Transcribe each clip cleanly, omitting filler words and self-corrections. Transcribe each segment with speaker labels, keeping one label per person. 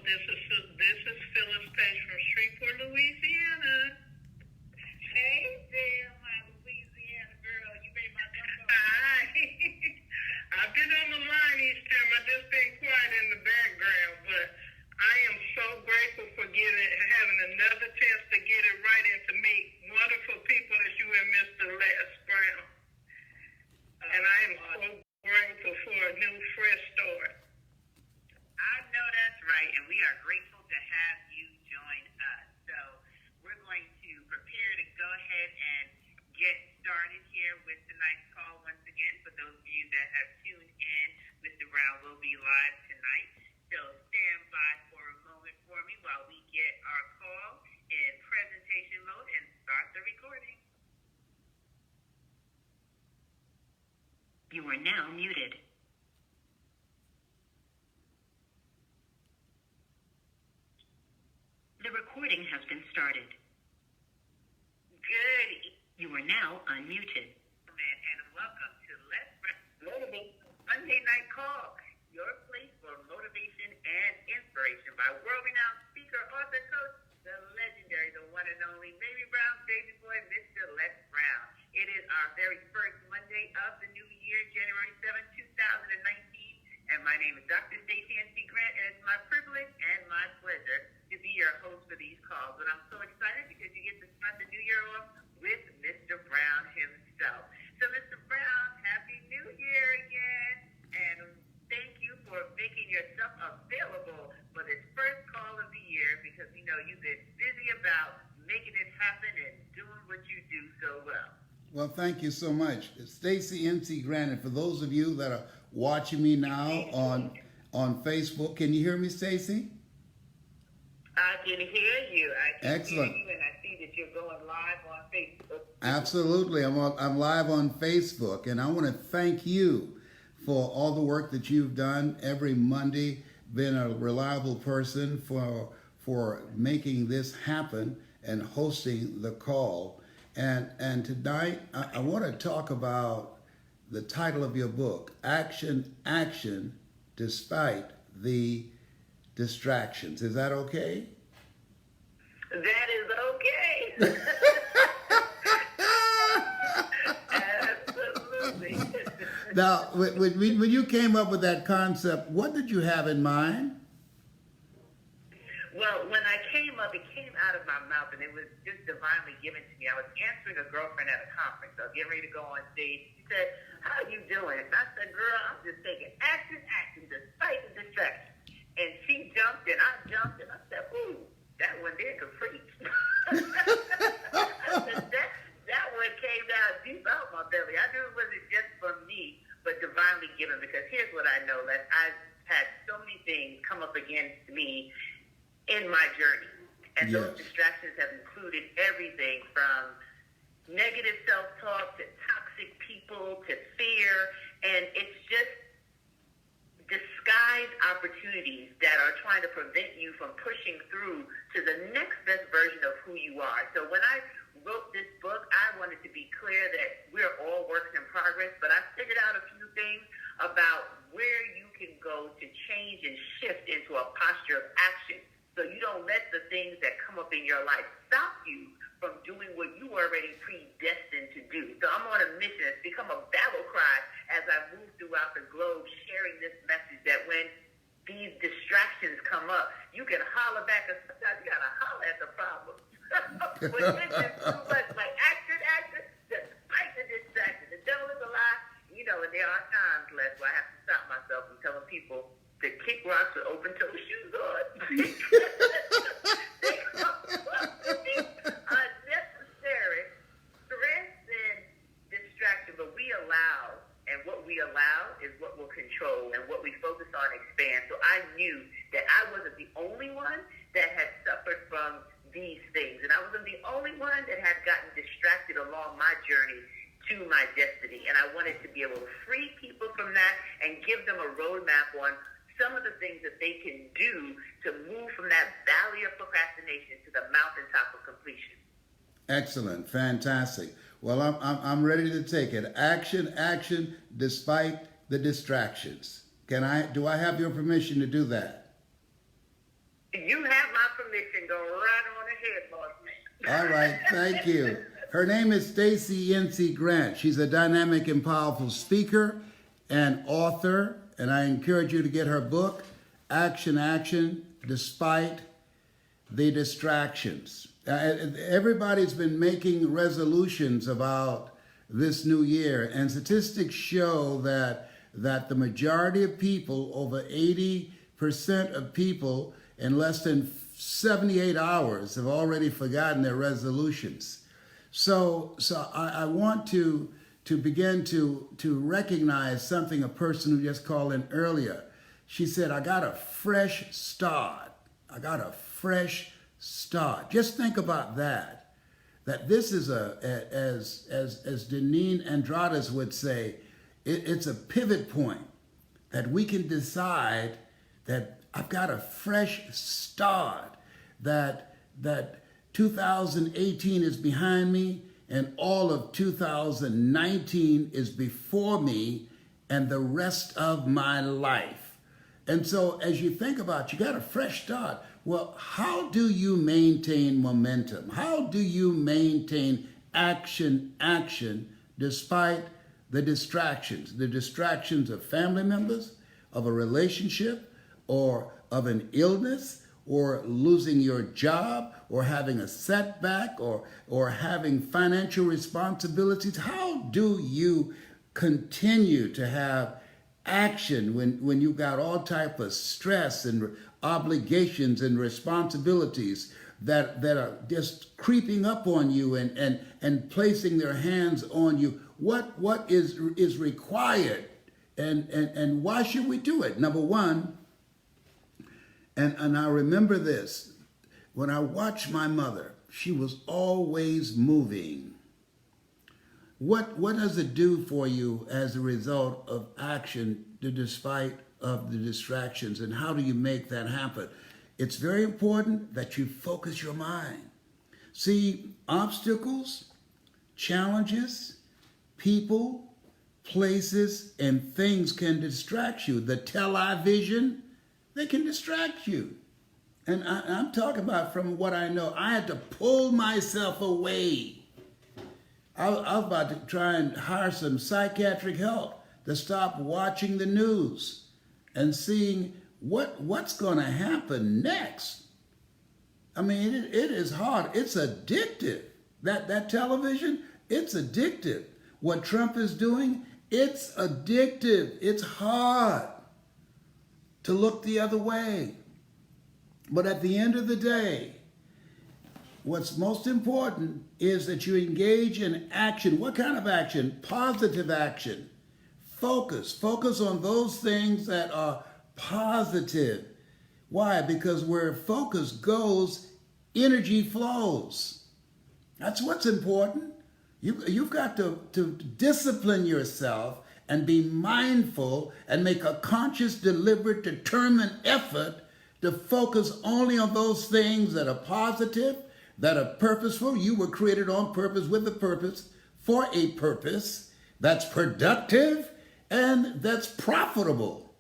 Speaker 1: This is Phyllis Page from Shreveport, Louisiana.
Speaker 2: Hey there, my Louisiana girl. You made my number.
Speaker 1: Hi. I've been on the line each time. I just been quiet in the background, but I am so grateful for having another chance to get it right and to meet wonderful people as you and Mr. Les Brown. And I am so grateful for a new, fresh start.
Speaker 2: I know that's right, and we are grateful to have you join us. So we're going to prepare to go ahead and get started here with tonight's call once again. For those of you that have tuned in, Mr. Brown will be live tonight. So stand by for a moment for me while we get our call in presentation mode and start the recording.
Speaker 3: You are now muted. The recording has been started.
Speaker 2: Good
Speaker 3: You are now unmuted.
Speaker 2: evening, and welcome to Let's Motivate Monday Night Call, your place for motivation and inspiration by world-renowned speaker, author, coach, the legendary, the one and only Baby Brown, baby boy, Mr. Les Brown. It is our very first Monday of the new year, January 7, 2019, and my name is Dr. Stacey N.C. Grant, and it's my privilege and my pleasure to be your host for these calls. And I'm so excited because you get to start the new year off with Mr. Brown himself. So, Mr. Brown, Happy New Year again, and thank you for making yourself available for this first call of the year because we know you've been busy about making it happen and doing what you do so well.
Speaker 4: Well, thank you so much. Stacey NC Grant, and for those of you that are watching me now on Facebook, can you hear me, Stacey?
Speaker 2: I can hear you. I can
Speaker 4: Excellent.
Speaker 2: hear you, and I see that you're going live on Facebook.
Speaker 4: Absolutely. I'm live on Facebook, and I want to thank you for all the work that you've done every Monday, been a reliable person for making this happen and hosting the call. And tonight, I want to talk about the title of your book, Action, Action, Despite the Distractions. Is that okay?
Speaker 2: That is okay. Absolutely.
Speaker 4: Now, when you came up with that concept, what did you have in mind?
Speaker 2: Well, when I came up, it came out of my mouth, and it was just divinely given to me. I was answering a girlfriend at a conference. I was getting ready to go on stage. She said, "How are you doing?" And I said, "Girl, I'm just taking action, despite the distraction." And she jumped, and I jumped, and I said, "Ooh, that one there could preach." I said, that one came down deep out my belly. I knew it wasn't just for me, but divinely given, because here's what I know, that I've had so many things come up against me in my journey. And those
Speaker 4: Yes.
Speaker 2: distractions have included everything from negative self-talk to toxic people to fear. And it's just disguised opportunities that are trying to prevent you from pushing through to the next best version of who you are. So when I wrote this book, I wanted to be clear that we're all works in progress, but I figured out a few things about where you can go to change and shift into a posture of action, so you don't let the things that come up in your life stop you from doing what you are already predestined to do. So I'm on a mission. It's become a battle cry as I move throughout the globe, sharing this message that when these distractions come up, you can holler back, and sometimes you got to holler at the problem. But it's just too much, like action, despite the distraction. The devil is a lie, and there are times, Les, where I have to stop myself from telling people to kick rocks with open-toe shoes on. They unnecessary stress and distraction, but we allow, and what we allow is what will control, and what we focus on expands. So I knew that I wasn't the only one that had suffered from these things, and I wasn't the only one that had gotten distracted along my journey to my destiny. And I wanted to be able to free people from that and give them a roadmap on some of the things that they can do to move from that valley of procrastination to the mountaintop of completion.
Speaker 4: Excellent, fantastic. Well, I'm ready to take it. Action, action, despite the distractions. Do I have your permission to do that?
Speaker 2: You have my permission. Go right on ahead, boss man.
Speaker 4: All right, thank you. Her name is Stacey N.C. Grant. She's a dynamic and powerful speaker and author, and I encourage you to get her book, Action, Despite the Distractions. Everybody's been making resolutions about this new year, and statistics show that the majority of people, over 80% of people in less than 78 hours, have already forgotten their resolutions. So I want to begin to recognize something a person who just called in earlier. She said, I got a fresh start. I got a fresh start. Just think about that. That this is as Deneen Andrades would say, it's a pivot point that we can decide that I've got a fresh start, that 2018 is behind me and all of 2019 is before me and the rest of my life. And so as you think about, you got a fresh start. Well, how do you maintain momentum? How do you maintain action despite the distractions of family members, of a relationship, or of an illness, or losing your job, or having a setback, or having financial responsibilities? How do you continue to have action when you've got all type of stress and obligations and responsibilities that are just creeping up on you and placing their hands on you? What is required, and why should we do it? Number one, and I remember this, when I watched my mother, she was always moving. What does it do for you as a result of action, despite of the distractions, and how do you make that happen? It's very important that you focus your mind. See, obstacles, challenges, people, places, and things can distract you. The television, they can distract you. And I'm talking about from what I know. I had to pull myself away. I was about to try and hire some psychiatric help to stop watching the news and seeing what's going to happen next. I mean, it is hard. It's addictive. That television, it's addictive. What Trump is doing, it's addictive. It's hard to look the other way. But at the end of the day, what's most important is that you engage in action. What kind of action? Positive action. Focus on those things that are positive. Why? Because where focus goes, energy flows. That's what's important. You've got to discipline yourself and be mindful and make a conscious, deliberate, determined effort to focus only on those things that are positive, that are purposeful. You were created on purpose, with a purpose, for a purpose that's productive and that's profitable.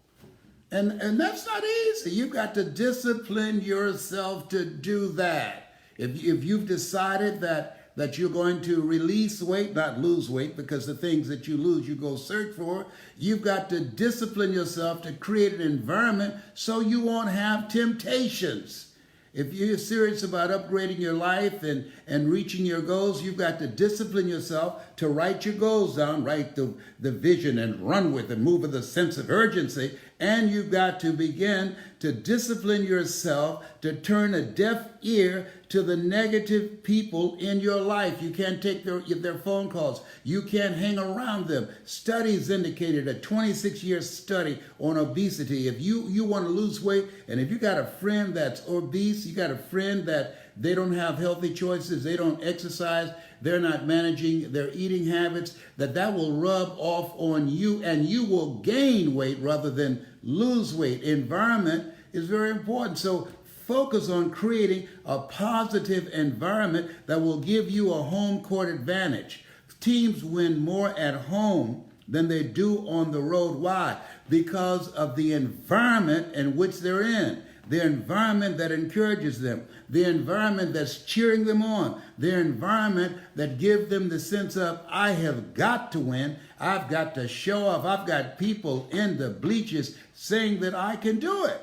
Speaker 4: And that's not easy. You've got to discipline yourself to do that. If you've decided that you're going to release weight, not lose weight, because the things that you lose, you go search for, you've got to discipline yourself to create an environment so you won't have temptations. If you're serious about upgrading your life and reaching your goals, you've got to discipline yourself to write your goals down, write the vision and run with it, move with a sense of urgency. And you've got to begin to discipline yourself to turn a deaf ear to the negative people in your life. You can't take their phone calls. You can't hang around them. Studies indicated, a 26-year study on obesity. If you want to lose weight, and if you got a friend that's obese, you got a friend that they don't have healthy choices, they don't exercise, they're not managing their eating habits, that will rub off on you and you will gain weight rather than lose weight. Environment is very important. So focus on creating a positive environment that will give you a home court advantage. Teams win more at home than they do on the road. Why? Because of the environment in which they're in. the environment that encourages them, the environment that's cheering them on, the environment that gives them the sense of, I have got to win, I've got to show off, I've got people in the bleachers saying that I can do it.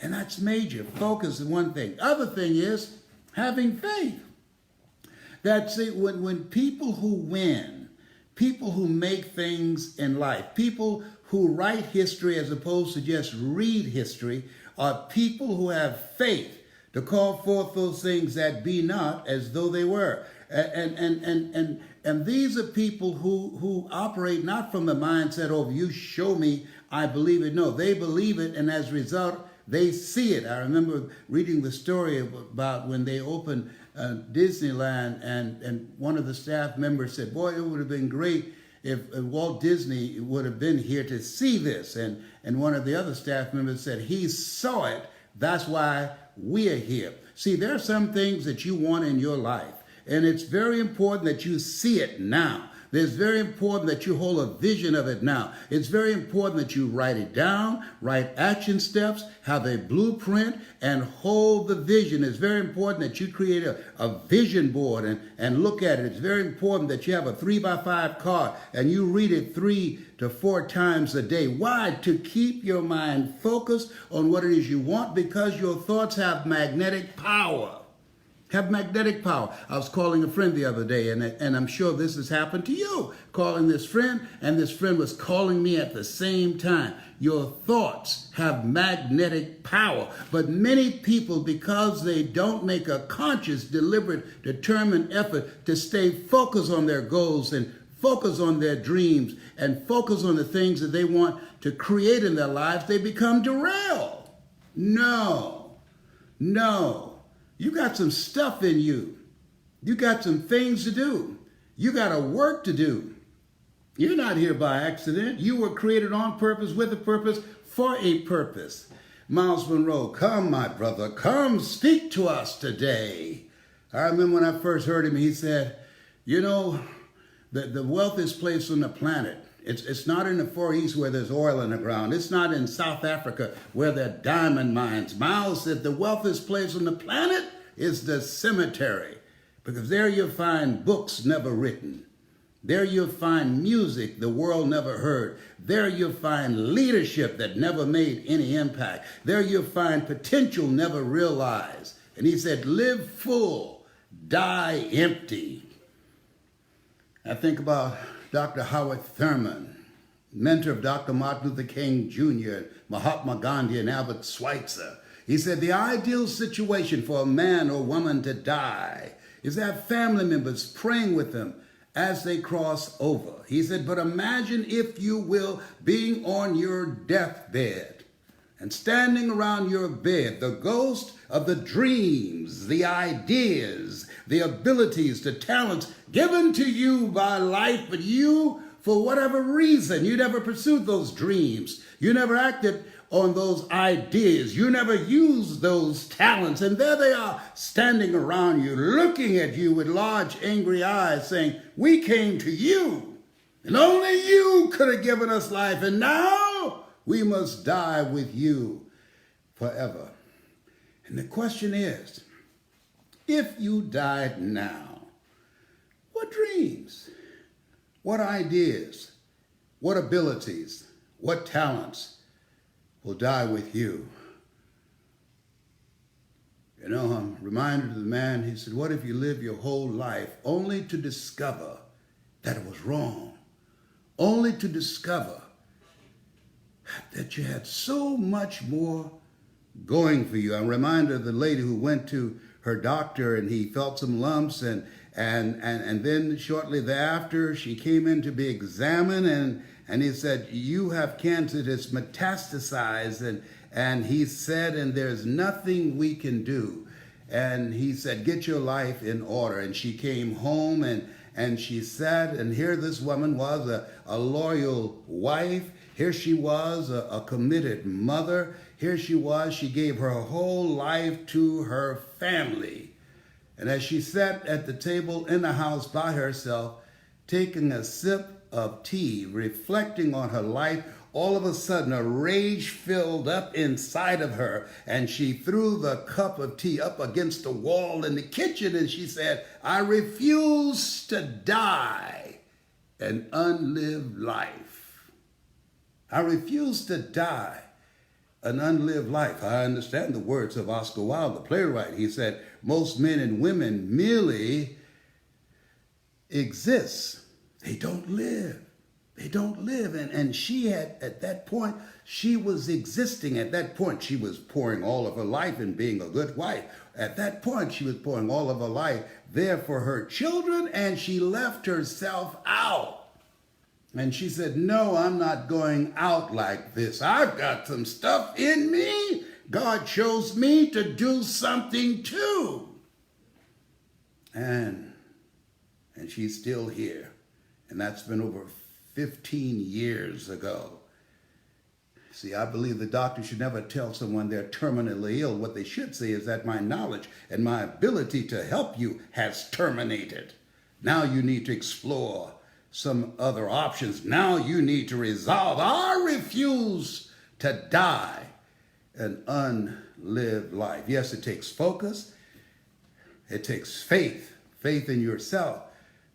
Speaker 4: And that's major. Focus is one thing. Other thing is having faith. That's it. When people who win, people who make things in life, people who write history as opposed to just read history, are people who have faith to call forth those things that be not as though they were. And these are people who operate not from the mindset of, you show me, I believe it. No, they believe it, and as a result, they see it. I remember reading the story about when they opened Disneyland, and one of the staff members said, boy, it would have been great if Walt Disney would have been here to see this. And one of the other staff members said, he saw it, that's why we are here. See, there are some things that you want in your life, and it's very important that you see it now. It's very important that you hold a vision of it now. It's very important that you write it down, write action steps, have a blueprint, and hold the vision. It's very important that you create a vision board and look at it. It's very important that you have a 3x5 card and you read it 3 to 4 times a day. Why? To keep your mind focused on what it is you want, because your thoughts have magnetic power. Have magnetic power. I was calling a friend the other day, and I'm sure this has happened to you. Calling this friend, and this friend was calling me at the same time. Your thoughts have magnetic power. But many people, because they don't make a conscious, deliberate, determined effort to stay focused on their goals and focus on their dreams and focus on the things that they want to create in their lives, they become derailed. No. You got some stuff in you. You got some things to do. You got a work to do. You're not here by accident. You were created on purpose, with a purpose, for a purpose. Miles Monroe, come, my brother, come speak to us today. I remember when I first heard him, he said, you know, the wealthiest place on the planet, it's not in the Far East where there's oil in the ground. It's not in South Africa where there are diamond mines. Miles said the wealthiest place on the planet is the cemetery, because there you'll find books never written. There you'll find music the world never heard. There you'll find leadership that never made any impact. There you'll find potential never realized. And he said, live full, die empty. I think about Dr. Howard Thurman, mentor of Dr. Martin Luther King Jr., Mahatma Gandhi, and Albert Schweitzer. He said the ideal situation for a man or woman to die is to have family members praying with them as they cross over. He said, but imagine, if you will, being on your deathbed and standing around your bed, the ghost of the dreams, the ideas, the abilities, the talents given to you by life, but you, for whatever reason, you never pursued those dreams. You never acted on those ideas. You never used those talents. And there they are standing around you, looking at you with large, angry eyes, saying, we came to you, and only you could have given us life, and now we must die with you forever. And the question is, if you died now, what dreams, what ideas, what abilities, what talents will die with you? You know, I'm reminded of the man, he said, what if you live your whole life only to discover that it was wrong, only to discover that you had so much more going for you? I'm reminded of the lady who went to her doctor and he felt some lumps, and then shortly thereafter she came in to be examined, and he said, you have cancer that's metastasized, and he said, and there's nothing we can do. And he said, get your life in order. And she came home and she sat, and here this woman was a loyal wife. Here she was a committed mother. Here she was, she gave her whole life to her family. And as she sat at the table in the house by herself, taking a sip of tea, reflecting on her life, all of a sudden a rage filled up inside of her, and she threw the cup of tea up against the wall in the kitchen, and she said, I refuse to die an unlived life. I refuse to die an unlived life. I understand the words of Oscar Wilde, the playwright. He said, most men and women merely exist. They don't live. They don't live. And she had, at that point, she was existing. At that point, she was pouring all of her life in being a good wife. At that point, she was pouring all of her life there for her children, and she left herself out. And she said, no, I'm not going out like this. I've got some stuff in me. God chose me to do something too. And she's still here. And that's been over 15 years ago. See, I believe the doctor should never tell someone they're terminally ill. What they should say is that my knowledge and my ability to help you has terminated. Now you need to explore some other options. Now you need to resolve. I refuse to die an unlived life. Yes, it takes focus. It takes faith. Faith in yourself,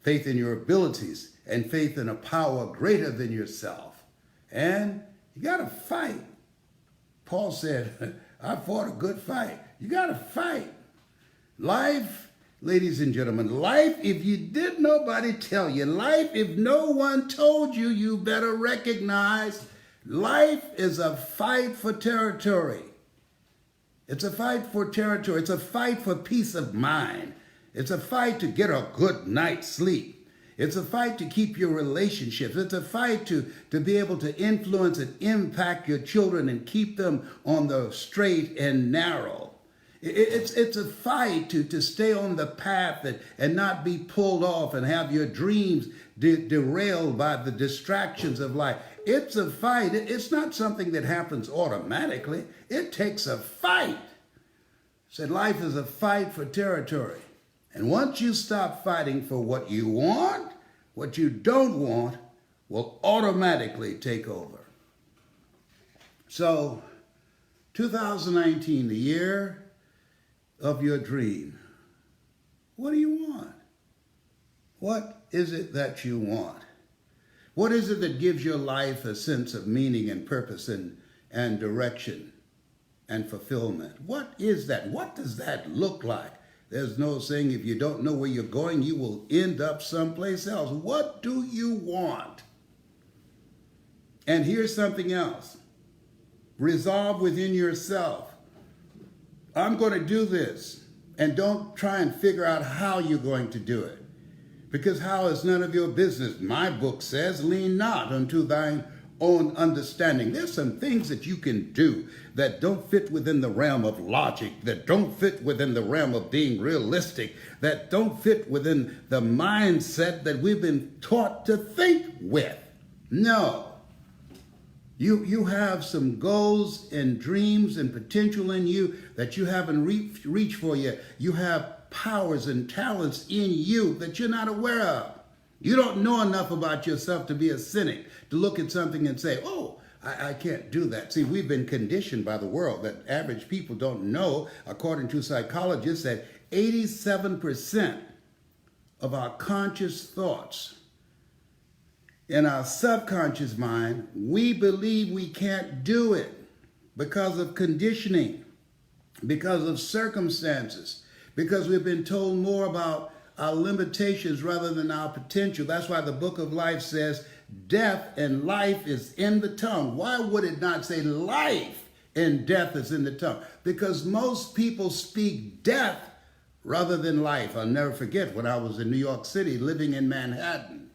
Speaker 4: faith in your abilities, and faith in a power greater than yourself. And you got to fight. Paul said, I fought a good fight. You got to fight. Life, ladies and gentlemen, life, if you did nobody tell you, life, if no one told you, you better recognize life is a fight for territory. It's a fight for territory. It's a fight for peace of mind. It's a fight to get a good night's sleep. It's a fight to keep your relationships. It's a fight to be able to influence and impact your children and keep them on the straight and narrow. It's a fight to stay on the path and not be pulled off and have your dreams derailed by the distractions of life. It's a fight. It's not something that happens automatically. It takes a fight. Said life is a fight for territory. And once you stop fighting for what you want, what you don't want will automatically take over. So, 2019, the year of your dream. What do you want? What is it that you want? What is it that gives your life a sense of meaning and purpose and direction and fulfillment? What is that? What does that look like? There's no saying if you don't know where you're going, you will end up someplace else. What do you want? And here's something else. Resolve within yourself. I'm going to do this. And don't try and figure out how you're going to do it. Because how is none of your business. My book says, lean not unto thine own understanding. There's some things that you can do that don't fit within the realm of logic, that don't fit within the realm of being realistic, that don't fit within the mindset that we've been taught to think with. No. You have some goals and dreams and potential in you that you haven't reached for yet. You have powers and talents in you that you're not aware of. You don't know enough about yourself to be a cynic, to look at something and say, oh, I can't do that. See, we've been conditioned by the world that average people don't know, according to psychologists, that 87% of our conscious thoughts in our subconscious mind, we believe we can't do it because of conditioning, because of circumstances, because we've been told more about our limitations rather than our potential. That's why the book of life says death and life is in the tongue. Why would it not say life and death is in the tongue? Because most people speak death rather than life. I'll never forget when I was in New York City living in Manhattan,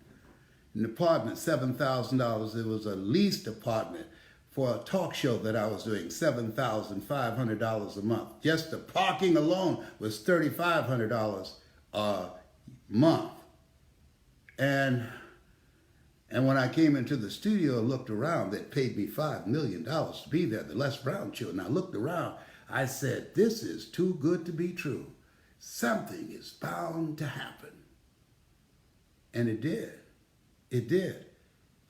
Speaker 4: an apartment, $7,000. It was a leased apartment for a talk show that I was doing, $7,500 a month. Just the parking alone was $3,500 a month. And when I came into the studio and looked around, they paid me $5 million to be there, the Les Brown Show. And I looked around, I said, this is too good to be true. Something is bound to happen. And it did. It did.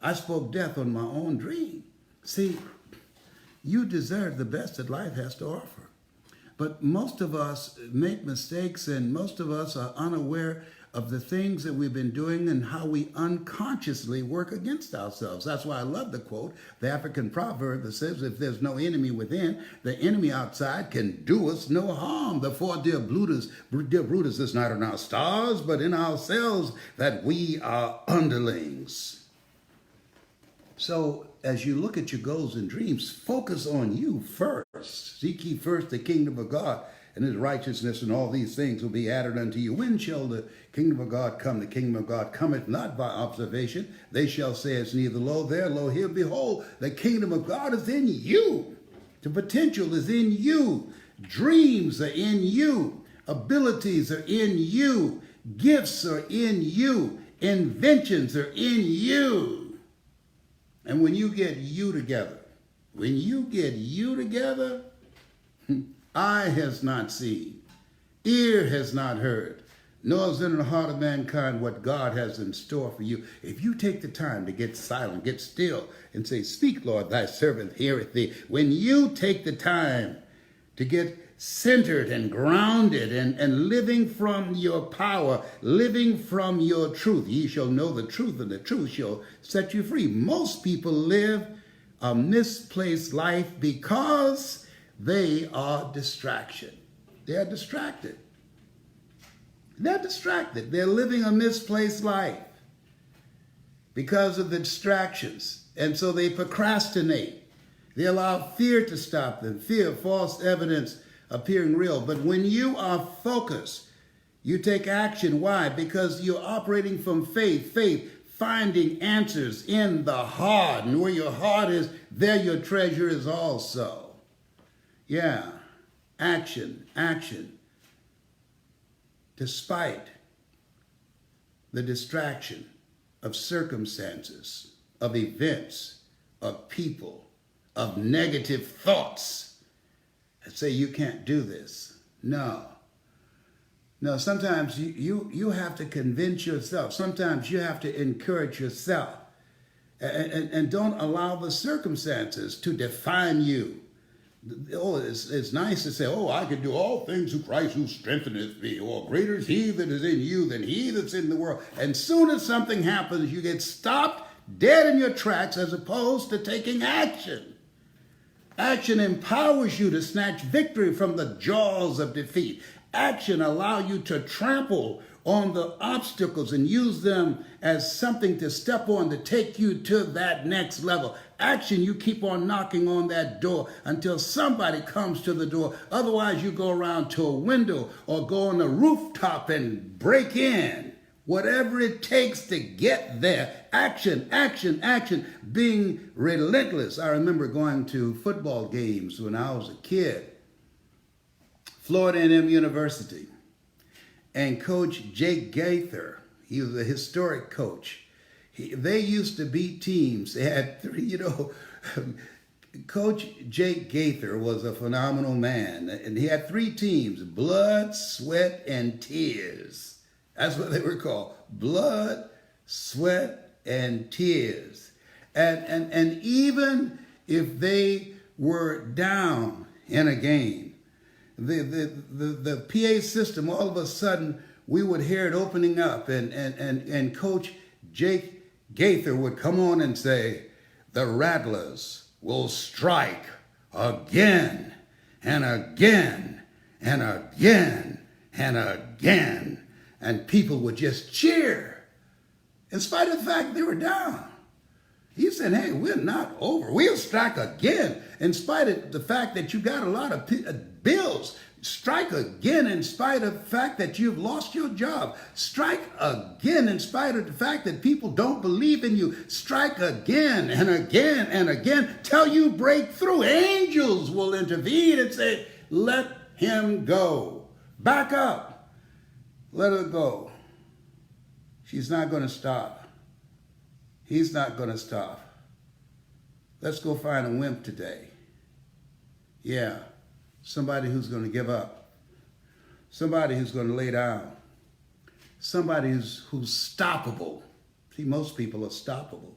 Speaker 4: I spoke death on my own dream. See, you deserve the best that life has to offer. But most of us make mistakes, and most of us are unaware of the things that we've been doing and how we unconsciously work against ourselves. That's why I love the quote, the African proverb that says, if there's no enemy within, the enemy outside can do us no harm. Therefore, dear Brutus, it's not in our stars, but in ourselves that we are underlings. So as you look at your goals and dreams, focus on you first. Seek ye first the kingdom of God and his righteousness, and all these things will be added unto you. When shall the kingdom of God come? The kingdom of God cometh not by observation. They shall say, it's neither lo there, lo here. Behold, the kingdom of God is in you. The potential is in you. Dreams are in you. Abilities are in you. Gifts are in you. Inventions are in you. And when you get you together, eye has not seen, ear has not heard, nor is in the heart of mankind what God has in store for you. If you take the time to get silent, get still, and say, speak, Lord, thy servant heareth thee. When you take the time to get centered and grounded and living from your power, living from your truth, ye shall know the truth, and the truth shall set you free. Most people live a misplaced life because they are distraction. They are distracted. They're distracted. They're living a misplaced life because of the distractions. And so they procrastinate. They allow fear to stop them. Fear, false evidence appearing real. But when you are focused, you take action. Why? Because you're operating from faith. Faith, finding answers in the heart. And where your heart is, there your treasure is also. Yeah, action. Despite the distraction of circumstances, of events, of people, of negative thoughts that say you can't do this. No, sometimes you have to convince yourself. Sometimes you have to encourage yourself. And don't allow the circumstances to define you. Oh, it's nice to say, oh, I can do all things through Christ who strengtheneth me, or greater is he that is in you than he that's in the world. And soon as something happens, you get stopped dead in your tracks as opposed to taking action. Action empowers you to snatch victory from the jaws of defeat. Action allows you to trample on the obstacles and use them as something to step on to take you to that next level. Action, you keep on knocking on that door until somebody comes to the door. Otherwise, you go around to a window or go on the rooftop and break in. Whatever it takes to get there. Action. Being relentless. I remember going to football games when I was a kid. Florida A&M University. And Coach Jake Gaither, he was a historic coach. They used to beat teams. They had three, Coach Jake Gaither was a phenomenal man. And he had three teams, blood, sweat, and tears. That's what they were called, blood, sweat, and tears. And even if they were down in a game, the PA system, all of a sudden, we would hear it opening up, and Coach Jake Gaither would come on and say, the Rattlers will strike again and again and again and again. And people would just cheer in spite of the fact they were down. He said, hey, we're not over. We'll strike again in spite of the fact that you got a lot of bills. Strike again in spite of the fact that you've lost your job. Strike again in spite of the fact that people don't believe in you. Strike again and again and again till you break through. Angels will intervene and say, let him go. Back up. Let her go. She's not going to stop. He's not going to stop. Let's go find a wimp today. Yeah, somebody who's going to give up. Somebody who's going to lay down. Somebody who's stoppable. See, most people are stoppable.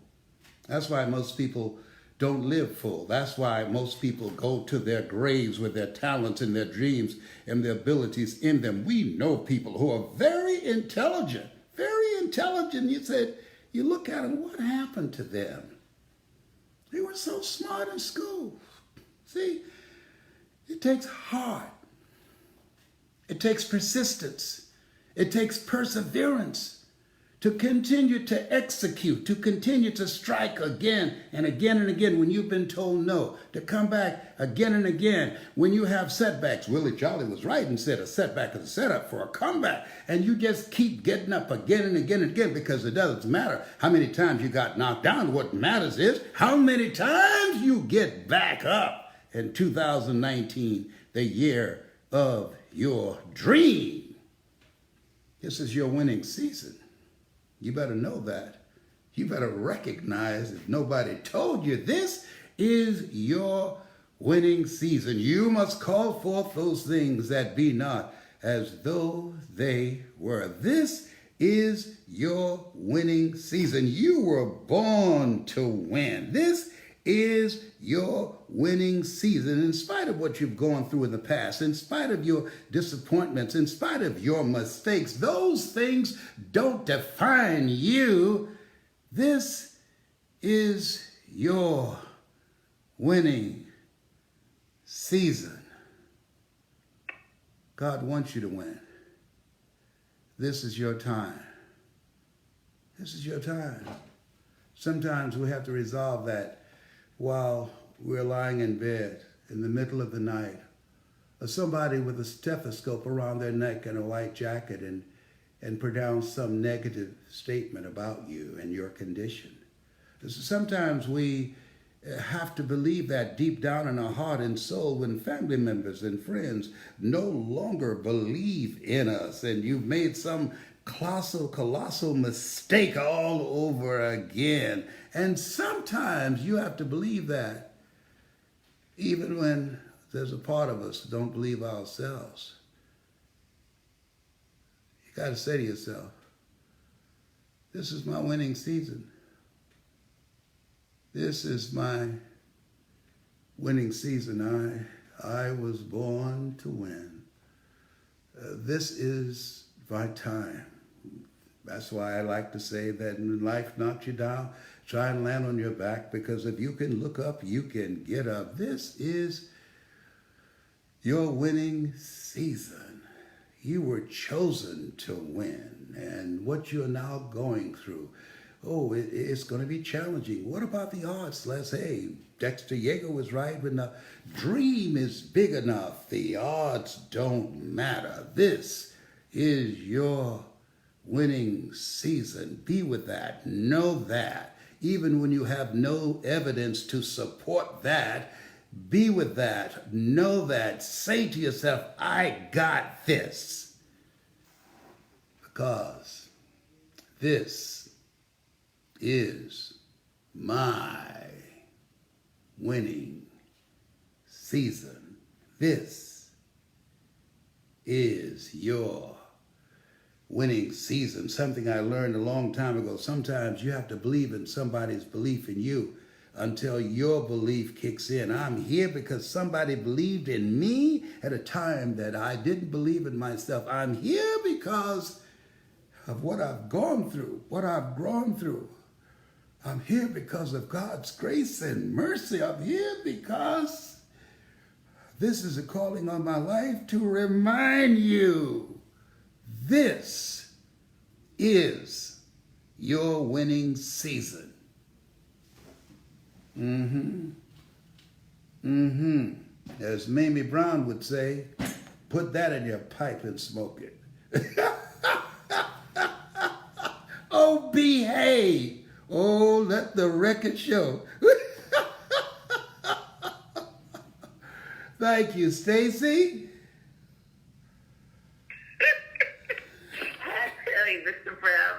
Speaker 4: That's why most people don't live full. That's why most people go to their graves with their talents and their dreams and their abilities in them. We know people who are very intelligent, very intelligent. You look at them, what happened to them? They were so smart in school. See, it takes heart. It takes persistence. It takes perseverance to continue to execute, to continue to strike again and again and again when you've been told no, to come back again and again when you have setbacks. Willie Jolly was right and said a setback is a setup for a comeback. And you just keep getting up again and again and again, because it doesn't matter how many times you got knocked down. What matters is how many times you get back up. In 2019, the year of your dream. This is your winning season. You better know that. You better recognize, if nobody told you, this is your winning season. You must call forth those things that be not as though they were. This is your winning season. You were born to win. This is your winning season. In spite of what you've gone through in the past, in spite of your disappointments, in spite of your mistakes, those things don't define you. This is your winning season. God wants you to win. This is your time. This is your time. Sometimes we have to resolve that while we're lying in bed in the middle of the night, or somebody with a stethoscope around their neck and a white jacket and pronounce some negative statement about you and your condition. Sometimes we have to believe that deep down in our heart and soul when family members and friends no longer believe in us, and you've made some colossal mistake all over again. And sometimes you have to believe that even when there's a part of us that don't believe ourselves. You got to say to yourself, this is my winning season. This is my winning season. I was born to win. This is my time. That's why I like to say that when life knocks you down, try and land on your back, because if you can look up, you can get up. This is your winning season. You were chosen to win. And what you're now going through, it's going to be challenging. What about the odds? Let's say Dexter Yeager was right. When the dream is big enough, the odds don't matter. This is your winning season. Be with that. Know that. Even when you have no evidence to support that, be with that. Know that. Say to yourself, I got this. Because this is my winning season. This is your winning season. Something I learned a long time ago. Sometimes you have to believe in somebody's belief in you until your belief kicks in. I'm here because somebody believed in me at a time that I didn't believe in myself. I'm here because of what I've gone through, what I've grown through. I'm here because of God's grace and mercy. I'm here because this is a calling on my life to remind you, this is your winning season. As Mamie Brown would say, put that in your pipe and smoke it. Oh, behave. Oh, let the record show. Thank you, Stacy.
Speaker 2: I tell you, Mr. Brown,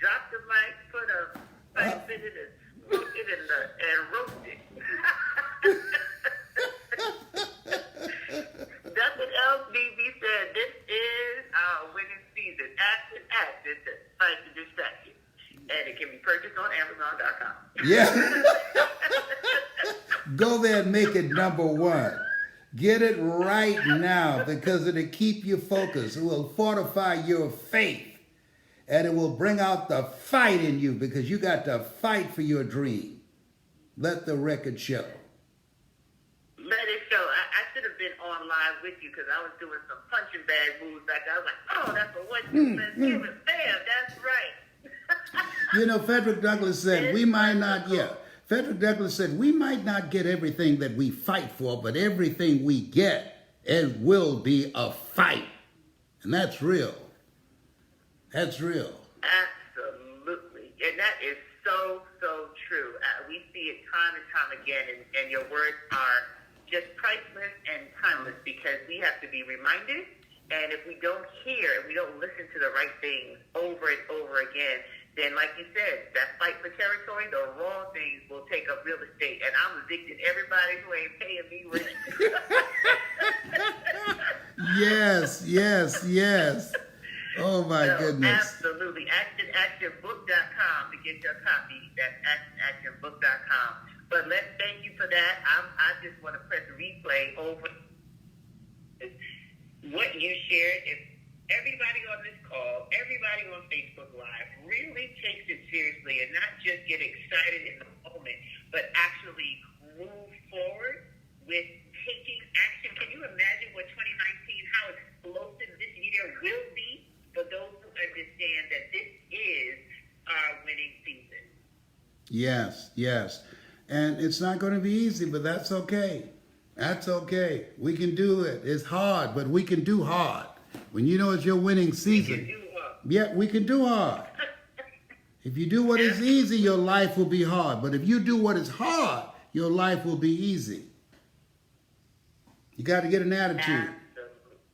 Speaker 2: drop the mic, put a pipe in it and smoke it and roast it. Nothing else need be said. This is our winning season. Action, fight the distraction. And it can be purchased on Amazon.com.
Speaker 4: Yeah. Go there and make it number one. Get it right now because it'll keep you focused. It will fortify your faith. And it will bring out the fight in you because you got to fight for your dream. Let the record show.
Speaker 2: Let it show. I should have been on live with you because I was doing some punching bag moves back there. I was like, oh, that's a 1, 2, let's give it. Bam, that's right.
Speaker 4: You know, Frederick Douglass said, we might not, Frederick Douglass said, we might not get everything that we fight for, but everything we get, it will be a fight. And that's real. That's real.
Speaker 2: Absolutely. And that is so, so true. We see it time and time again, and your words are just priceless and timeless because we have to be reminded, and if we don't hear and we don't listen to the right things over and over again, then like you said, that fight for territory, the wrong things will take up real estate, and I'm evicting everybody who ain't paying me rent.
Speaker 4: Yes. Oh my goodness.
Speaker 2: Absolutely. ActionBook.com to get your copy. That's ActionBook.com. But let's thank you for that. I just want to press replay over what you shared. If everybody on this call, everybody on Facebook Live really takes it seriously and not just get excited in the moment, but actually move forward with taking action. Can you imagine what 2019, how explosive this year will be for those who understand that this is our winning season?
Speaker 4: Yes. And it's not going to be easy, but that's okay. That's okay. We can do it. It's hard, but we can do hard. When you know it's your winning season. We can do hard. If you do what is easy, your life will be hard. But if you do what is hard, your life will be easy. You got to get an attitude.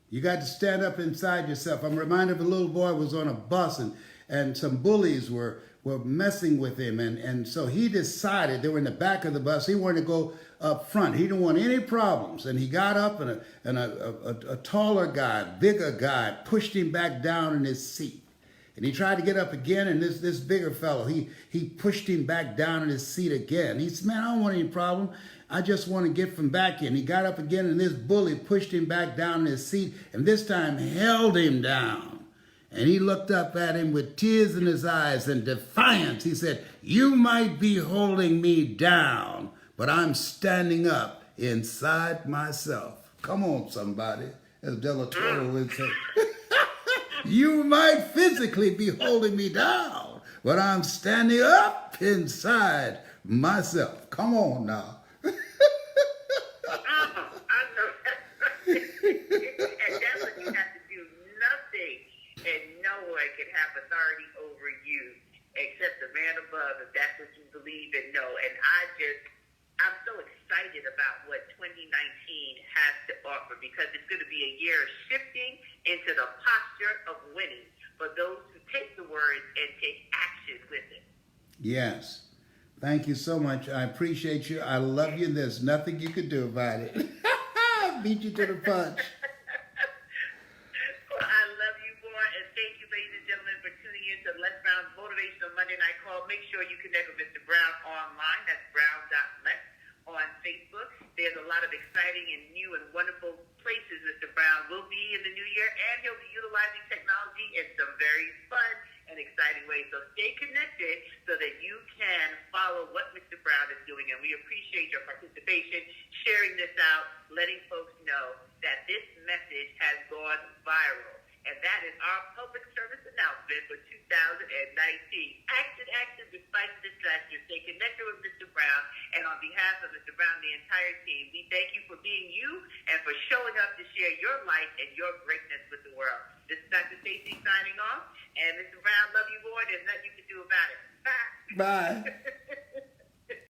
Speaker 4: You got to stand up inside yourself. I'm reminded of a little boy who was on a bus and some bullies were messing with him. And so he decided, they were in the back of the bus, he wanted to go up front. He didn't want any problems. And he got up and a taller guy, bigger guy, pushed him back down in his seat. And he tried to get up again, and this bigger fellow, he pushed him back down in his seat again. He said, man, I don't want any problem. I just want to get from back in. He got up again, and this bully pushed him back down in his seat, and this time held him down. And he looked up at him with tears in his eyes and defiance. He said, you might be holding me down, but I'm standing up inside myself. Come on, somebody, as Della Toro would say. You might physically be holding me down, but I'm standing up inside myself. Come on now.
Speaker 2: I know that's right. And that's what you have to do. Nothing and no one can have authority over you except the man above, if that's what you believe and know. And I'm so excited about what 2019 has to offer because it's going to be a year of shifting into the posture of winning for those who take the words and take action with it. Yes.
Speaker 4: Thank you so much. I appreciate you. I love you. There's nothing you can do about it. Beat you to the punch.
Speaker 2: Well, I love you more, and thank you, ladies and gentlemen, for tuning in to Les Brown's Motivational Monday Night Call. Make sure you connect with Mr. Brown online. That's brown.let on Facebook. There's a lot of exciting and new and wonderful places Mr. Brown will be in the new year, and he'll be utilizing technology in some very fun and exciting ways. So stay connected so that you can follow what Mr. Brown is doing, and we appreciate your participation, sharing this out, letting folks know that this message has gone viral. And that is our public service announcement for 2019. Action, despite distractions. Stay connected with Mr. Brown. And on behalf of Mr. Brown and the entire team, we thank you for being you and for showing up to share your life and your greatness with the world. This is Dr. Stacey signing off. And Mr. Brown, love you more. There's nothing you can do about it. Bye.
Speaker 4: Bye.